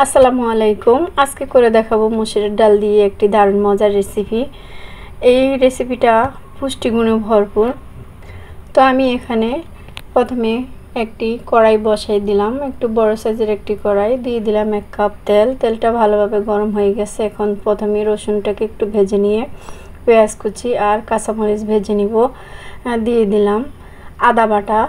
আসসালামু আলাইকুম। আজকে করে দেখাবো মসুরের ডাল দিয়ে একটি দারুণ মজার রেসিপি। এই রেসিপিটা পুষ্টিগুণে ভরপুর। তো আমি এখানে প্রথমে একটি কড়াই বসাই দিলাম, একটু বড় সাইজের একটি কড়াই দিয়ে দিলাম 1 কাপ তেল। তেলটা ভালোভাবে গরম হয়ে গেছে। এখন প্রথমে রসুনটাকে একটু ভেজে নিয়ে পেঁয়াজ কুচি আর কাঁচামরিচ ভেজে নিব। দিয়ে দিলাম আদা বাটা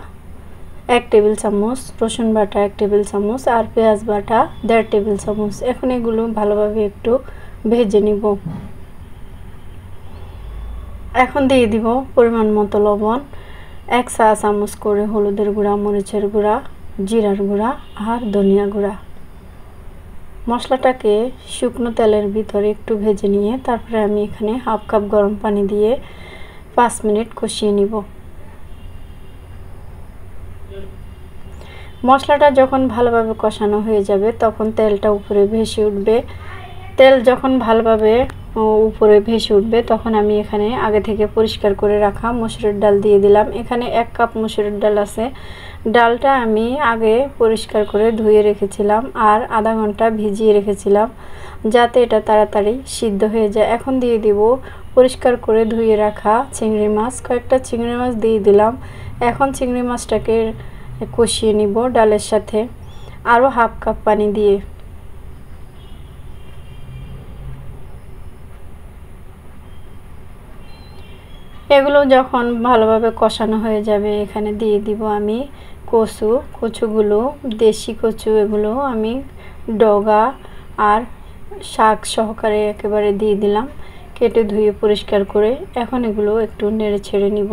1 টেবিল চামচ, রসুন বাটা 1 টেবিল চামচ আর পেঁয়াজ বাটা 1.5 টেবিল চামচ। এখন এগুলো ভালোভাবে একটু ভেজে নিব। এখন দিয়ে দিব পরিমাণ মতো লবণ, 1 চা চামচ করে হলুদের গুঁড়া, মরিচের গুঁড়া, জিরার গুঁড়া আর ধনিয়া গুঁড়া। মশলাটাকে শুকনো তেলের ভিতরে একটু ভেজে নিয়ে তারপরে আমি এখানে হাফ কাপ গরম পানি দিয়ে 5 মিনিট কষিয়ে নিব। মশলাটা যখন ভালোভাবে কষানো হয়ে যাবে তখন তেলটা উপরে ভেসে উঠবে। তেল যখন ভালোভাবে উপরে ভেসে উঠবে তখন আমি এখানে আগে থেকে পরিষ্কার করে রাখা মসুরের ডাল দিয়ে দিলাম। এখানে 1 কাপ মসুরের ডাল আছে। ডালটা আমি আগে পরিষ্কার করে ধুয়ে রেখেছিলাম আর আধা ঘন্টা ভিজিয়ে রেখেছিলাম যাতে এটা তাড়াতাড়ি সিদ্ধ হয়ে যায়। এখন দিয়ে দিব পরিষ্কার করে ধুয়ে রাখা চিংড়ি মাছ। কয়েকটা চিংড়ি মাছ দিয়ে দিলাম। এখন চিংড়ি মাছটাকে কষিয়ে নিব ডালের সাথে আরও হাফ কাপ পানি দিয়ে। এগুলো যখন ভালোভাবে কষানো হয়ে যাবে এখানে দিয়ে দিব আমি কচুগুলো, দেশি কচু, এগুলো আমি ডগা আর শাক সহকারে একেবারে দিয়ে দিলাম, কেটে ধুয়ে পরিষ্কার করে। এখন এগুলো একটু নেড়ে ছেড়ে নিব।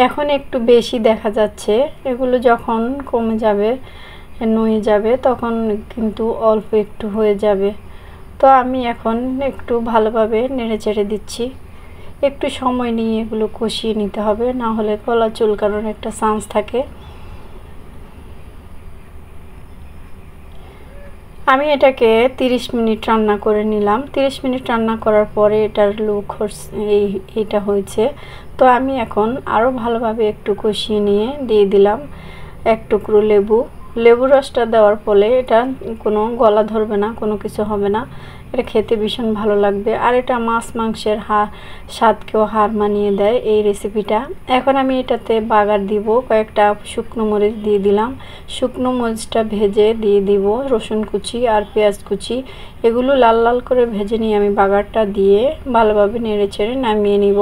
এখন একটু বেশি দেখা যাচ্ছে, এগুলো যখন কমে যাবে, নুয়ে যাবে, তখন কিন্তু অল্প একটু হয়ে যাবে। তো আমি এখন একটু ভালোভাবে নেড়ে চেড়ে দিচ্ছি। একটু সময় নিয়ে এগুলো কষিয়ে নিতে হবে, না হলে গলা চুলকানোর একটা চান্স থাকে। আমি এটাকে 30 মিনিট রান্না করে নিলাম। 30 মিনিট রান্না করার পরে এটার লুক এইটা হয়েছে। তো আমি এখন আরও ভালোভাবে একটু কষিয়ে নিয়ে দিয়ে দিলাম 1 টুকরো লেবুর রসটা দেওয়ার ফলে এটা কোনো গলা ধরবে না, কোনো কিছু হবে না। এটা খেতে ভীষণ ভালো লাগবে আর এটা মাছ মাংসের স্বাদকেও হার মানিয়ে দেয় এই রেসিপিটা। এখন আমি এটাতে বাগার দিব, কয়েকটা শুকনো মরিচ দিয়ে দিলাম। শুকনো মরিচটা ভেজে দিয়ে দিব রসুন কুচি আর পেঁয়াজ কুচি। এগুলো লাল লাল করে ভেজে নিয়ে আমি বাগারটা দিয়ে ভালোভাবে নেড়ে চেড়ে নামিয়ে নিব।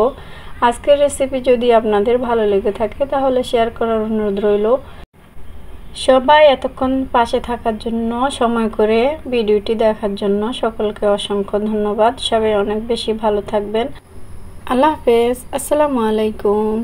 আজকের রেসিপি যদি আপনাদের ভালো লেগে থাকে তাহলে শেয়ার করার অনুরোধ রইল। সবাই এতক্ষণ পাশে থাকার জন্য, সময় করে ভিডিওটি দেখার জন্য সকলকে অসংখ্য ধন্যবাদ। সবাই অনেক বেশি ভালো থাকবেন। আল্লাহ হাফেজ। আসসালামু আলাইকুম।